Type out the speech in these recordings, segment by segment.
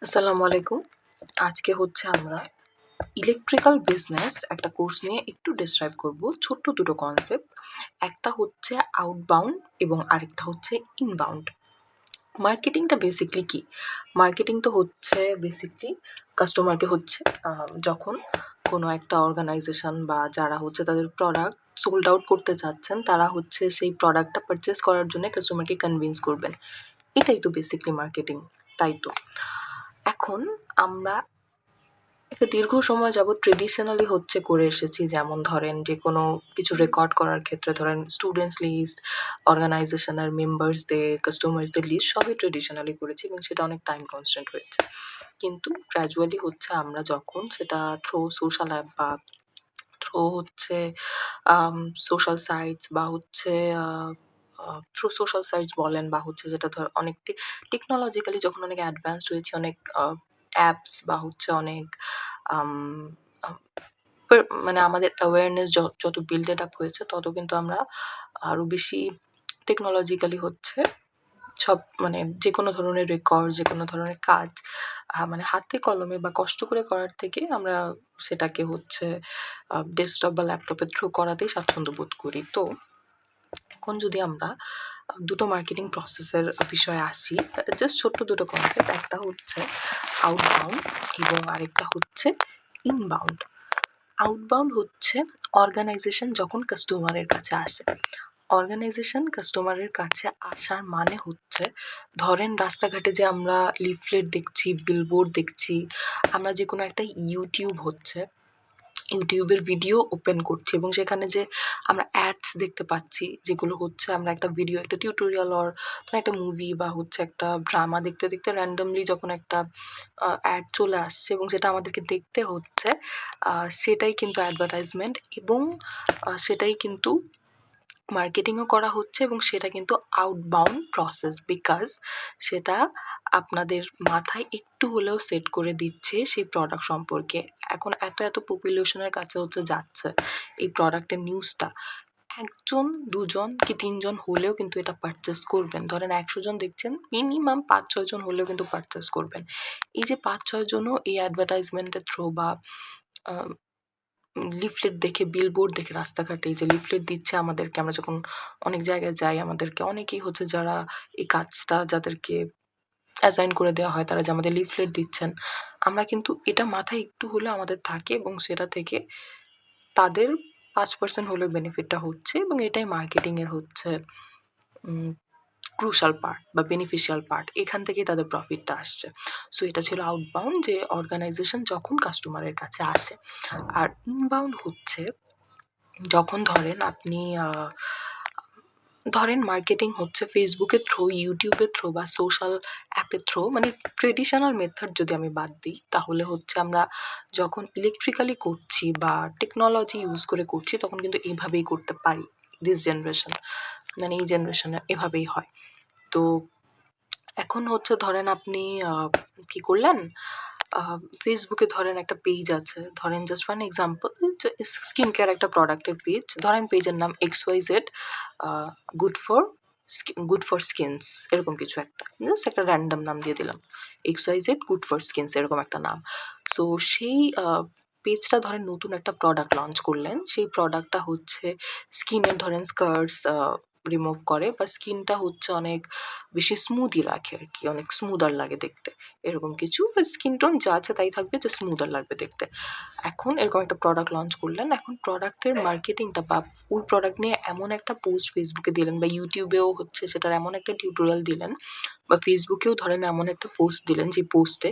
আসসালামু আলাইকুম। আজকে হচ্ছে আমরা ইলেকট্রিক্যাল বিজনেস একটা কোর্স নিয়ে একটু ডেসক্রাইব করব। ছোট্ট দুটো কনসেপ্ট। একটা হচ্ছে আউটবাউন্ড এবং আরেকটা হচ্ছে ইনবাউন্ড। মার্কেটিংটা বেসিক্যালি কি? মার্কেটিং তো হচ্ছে বেসিক্যালি কাস্টমারকে হচ্ছে যখন কোনো একটা অর্গানাইজেশন বা যারা হচ্ছে তাদের প্রোডাক্ট সোল্ড আউট করতে চাচ্ছেন, তারা হচ্ছে সেই প্রোডাক্টটা পারচেজ করার জন্য কাস্টমারকে কনভিন্স করবেন। এটাই তো বেসিক্যালি মার্কেটিং, তাই তো? এখন আমরা একটা দীর্ঘ সময় যাবৎ ট্রেডিশনালি হচ্ছে করে এসেছি। যেমন ধরেন যেকোনো কিছু রেকর্ড করার ক্ষেত্রে ধরেন স্টুডেন্টস লিস্ট, অর্গানাইজেশনের মেম্বার্সদের, কাস্টমার্সদের লিস্ট সবই ট্রেডিশনালি করেছি এবং সেটা অনেক টাইম কনস্ট্যান্ট হয়েছে। কিন্তু গ্র্যাজুয়ালি হচ্ছে আমরা যখন সেটা থ্রু সোশ্যাল অ্যাপ বা থ্রু হচ্ছে আম সোশ্যাল সাইটস বা হচ্ছে আ আ থ্রু সোশ্যাল সাইটস বলেন বা হচ্ছে যেটা অনেক টেকনোলজিক্যালি যখন অনেক অ্যাডভান্সড হয়েছি, অনেক অ্যাপস বা হচ্ছে অনেক আম আম মানে আমাদের অ্যাওয়ারনেস যত বিল্ডেড আপ হয়েছে তত কিন্তু আমরা আরো বেশি টেকনোলজিক্যালি হচ্ছে সব মানে যেকোনো ধরনের রেকর্ড, যেকোনো ধরনের কাজ মানে হাতে কলমে বা কষ্ট করে করার থেকে আমরা সেটাকে হচ্ছে ডেস্কটপ বা ল্যাপটপের থ্রু করাতেই স্বাচ্ছন্দ্য বোধ করি। তো এখন যদি আমরা দুটো মার্কেটিং প্রসেসের বিষয়ে আসি, জাস্ট ছোট্ট দুটো কনসেপ্ট। একটা হচ্ছে আউটবাউন্ড এবং আরেকটা হচ্ছে ইনবাউন্ড। আউটবাউন্ড হচ্ছে অর্গানাইজেশন যখন কাস্টমারের কাছে আসে। অর্গানাইজেশন কাস্টমারের কাছে আসার মানে হচ্ছে, ধরেন রাস্তাঘাটে যে আমরা লিফলেট দেখছি, বিলবোর্ড দেখছি, আমরা যেকোনো একটা ইউটিউবের ভিডিও ওপেন করছি এবং সেখানে যে আমরা অ্যাডস দেখতে পাচ্ছি, যেগুলো হচ্ছে আমরা একটা ভিডিও, একটা টিউটোরিয়াল অর ধরেন একটা মুভি বা হচ্ছে একটা ড্রামা দেখতে, দেখতে randomly যখন একটা অ্যাড চলে আসছে এবং সেটা আমাদেরকে দেখতে হচ্ছে, সেটাই কিন্তু অ্যাডভার্টাইজমেন্ট এবং সেটাই কিন্তু মার্কেটিংও করা হচ্ছে এবং সেটা কিন্তু আউটবাউন্ড প্রসেস। বিকজ সেটা আপনাদের মাথায় একটু হলেও সেট করে দিচ্ছে সেই প্রোডাক্ট সম্পর্কে। এখন এত পপুলেশনের কাছে হচ্ছে যাচ্ছে এই প্রোডাক্টের নিউজটা। ১ জন, ২ জন কি ৩ জন হলেও কিন্তু এটা পারচেজ করবেন। ধরেন ১০০ জন দেখছেন, মিনিমাম ৫-৬ জন হলেও কিন্তু পারচেজ করবেন। এই যে ৫-৬ জনও এই অ্যাডভার্টাইজমেন্টের থ্রু বা আ লিফলেট দেখে, বিলবোর্ড দেখে রাস্তাঘাটে এই যে লিফলেট দিচ্ছে আমাদেরকে, আমরা যখন অনেক জায়গায় যাই আমাদেরকে অনেকেই হচ্ছে যারা এই কাজটা যাদেরকে অ্যাসাইন করে দেওয়া হয় তারা যে আমাদের লিফলেট দিচ্ছেন, আমরা কিন্তু এটা মাথায় একটু হলেও আমাদের থাকে এবং সেটা থেকে তাদের ৫% হলেও বেনিফিটটা হচ্ছে এবং এটাই মার্কেটিং এর হচ্ছে উম ক্রুশাল পার্ট বা বেনিফিশিয়াল পার্ট। এখান থেকেই তাদের প্রফিটটা আসছে। সো এটা ছিল আউটবাউন্ড, যে অর্গানাইজেশন যখন কাস্টমারের কাছে আসে। আর ইনবাউন্ড হচ্ছে যখন ধরেন আপনি ধরেন মার্কেটিং হচ্ছে Facebook এর থ্রু, YouTube এর থ্রু বা সোশ্যাল অ্যাপের থ্রু, মানে ট্রেডিশনাল মেথড যদি আমি বাদ দিই, তাহলে হচ্ছে আমরা যখন ইলেকট্রিক্যালি করছি বা টেকনোলজি ইউজ করে করছি তখন কিন্তু এভাবেই করতে পারি। দিস জেনারেশন, মানে এই জেনারেশনে এভাবেই হয়। তো এখন হচ্ছে ধরেন আপনি আ কি করলেন, আ Facebook এ ধরেন একটা পেজ আছে। ধরেন জাস্ট ফর অ্যান এক্সাম্পল, যে স্কিন কেয়ার একটা প্রোডাক্টের পেজ। ধরেন পেজের নাম XYZ a good for good for skins, এরকম কিছু একটা। জাস্ট একটা র‍্যান্ডম নাম দিয়ে দিলাম। XYZ গুড ফর স্কিনস এরকম একটা নাম। সো সেই পেজটা ধরেন নতুন একটা প্রোডাক্ট লঞ্চ করলেন। সেই প্রোডাক্টটা হচ্ছে স্কিনের ধরেন স্কার্স রিমুভ করে বা স্কিনটা হচ্ছে অনেক বেশি স্মুদি রাখে আরকি। অনেক স্মুদার লাগে দেখতে। এরকম কিছু স্কিন টোন যা আছে তাই থাকবে, যে স্মুদার লাগবে দেখতে। এখন এরকম একটা প্রোডাক্ট লঞ্চ করলেন। এখন প্রোডাক্টের মার্কেটিংটা বা ওই প্রোডাক্ট নিয়ে এমন একটা পোস্ট Facebook এ দিলেন বা YouTube এও হচ্ছে সেটার এমন একটা টিউটোরিয়াল দিলেন বা Facebook এও ধরেন এমন একটা পোস্ট দিলেন যে পোস্টে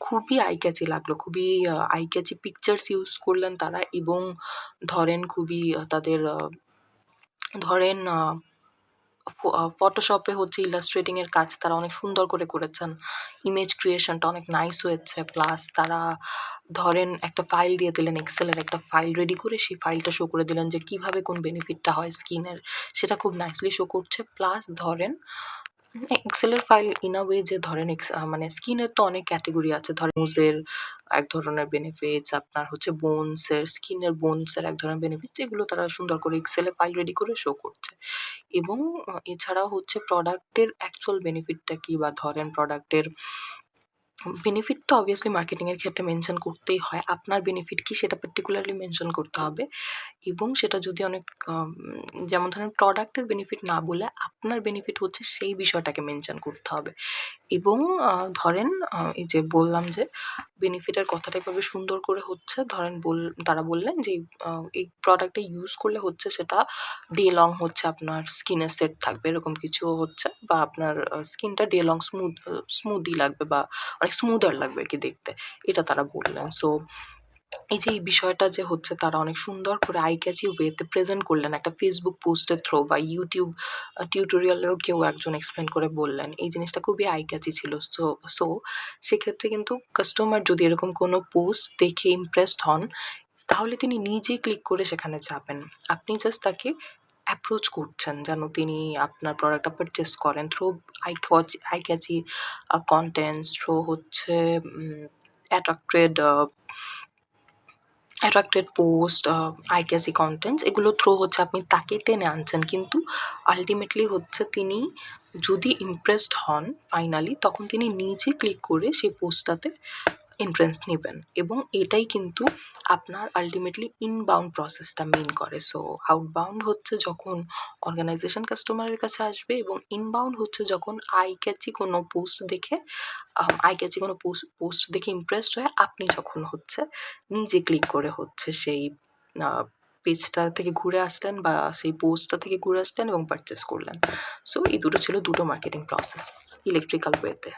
খুবই আই ক্যাচি লাগলো। খুবই আই ক্যাচি পিকচার্স ইউজ করলেন তারা এবং ধরেন খুবই তাদের ধরেন ফটোশপে হচ্ছে ইলাস্ট্রেটিং এর কাজ তারা অনেক সুন্দর করে করেছেন। ইমেজ ক্রিয়েশনটা অনেক নাইস হয়েছে। প্লাস তারা ধরেন একটা ফাইল দিয়ে দিলেন, এক্সেল এর একটা ফাইল রেডি করে সেই ফাইলটা শো করে দিলেন যে কিভাবে কোন বেনিফিটটা হয় স্কিনের। সেটা খুব নাইসলি শো করছে। প্লাস ধরেন এক্সেলের ফাইল ইন আ ওয়ে, যে ধরেন মানে স্কিনের তো অনেক ক্যাটেগরি আছে। ধরেন নোজের এক ধরনের বেনিফিটস, আপনার হচ্ছে বোনস এর এক ধরনের বেনিফিটস, যেগুলো তারা সুন্দর করে এক্সেলে ফাইল রেডি করে শো করছে। এবং এছাড়াও হচ্ছে প্রোডাক্টের অ্যাকচুয়াল বেনিফিটটা কি, বা ধরেন প্রোডাক্টের বেনিফিট তো অবভিয়াসলি মার্কেটিংয়ের ক্ষেত্রে মেনশন করতেই হয়। আপনার বেনিফিট কী সেটা পার্টিকুলারলি মেনশন করতে হবে এবং সেটা যদি অনেক যেমন ধরেন প্রোডাক্টের বেনিফিট না বলে আপনার বেনিফিট হচ্ছে সেই বিষয়টাকে মেনশন করতে হবে এবং ধরেন এই যে বললাম যে বেনিফিটের কথাটা এভাবে সুন্দর করে হচ্ছে ধরেন তারা বললেন যে এই প্রোডাক্টটা ইউজ করলে হচ্ছে সেটা ডে লং হচ্ছে আপনার স্কিনে সেট থাকবে এরকম কিছু হচ্ছে বা আপনার স্কিনটা ডে লং স্মুদি লাগবে বা অনেক স্মুদার লাগবে আর কি দেখতে, এটা তারা বললেন। সো এই যে এই বিষয়টা যে হচ্ছে তারা অনেক সুন্দর করে আই ক্যাচি ওয়েতে প্রেজেন্ট করলেন একটা ফেসবুক পোস্টের থ্রু বা ইউটিউব টিউটোরিয়ালেও কেউ একজন এক্সপ্লেন করে বললেন, এই জিনিসটা খুবই আই ক্যাচি ছিল। সো সেক্ষেত্রে কিন্তু কাস্টমার যদি এরকম কোনো পোস্ট দেখে ইমপ্রেসড হন তাহলে তিনি নিজে ক্লিক করে সেখানে যাবেন। আপনি জাস্ট তাকে অ্যাপ্রোচ করছেন যেন তিনি আপনার প্রোডাক্টটা পারচেজ করেন through eye catchy contents, through হচ্ছে attracted attracted post, eye catchy contents এগুলো থ্রু হচ্ছে আপনি তাকে টেনে আনছেন। কিন্তু আল্টিমেটলি হচ্ছে তিনি যদি ইমপ্রেসড হন ফাইনালি তখন তিনি নিজে ক্লিক করে সেই পোস্টটাতে এন্ট্রেন্স নেবেন এবং এটাই কিন্তু আপনার আল্টিমেটলি ইনবাউন্ড প্রসেসটা মিন করে। সো আউটবাউন্ড হচ্ছে যখন অর্গানাইজেশন কাস্টমারের কাছে আসবে এবং ইনবাউন্ড হচ্ছে যখন আই ক্যাচি কোনো পোস্ট দেখে ইমপ্রেসড হয়ে আপনি যখন হচ্ছে নিজে ক্লিক করে হচ্ছে সেই পেজটা থেকে ঘুরে আসলেন বা সেই পোস্টটা থেকে ঘুরে আসলেন এবং পারচেস করলেন। সো এই দুটো ছিল দুটো মার্কেটিং প্রসেস ইলেকট্রিক্যাল ওয়েতে।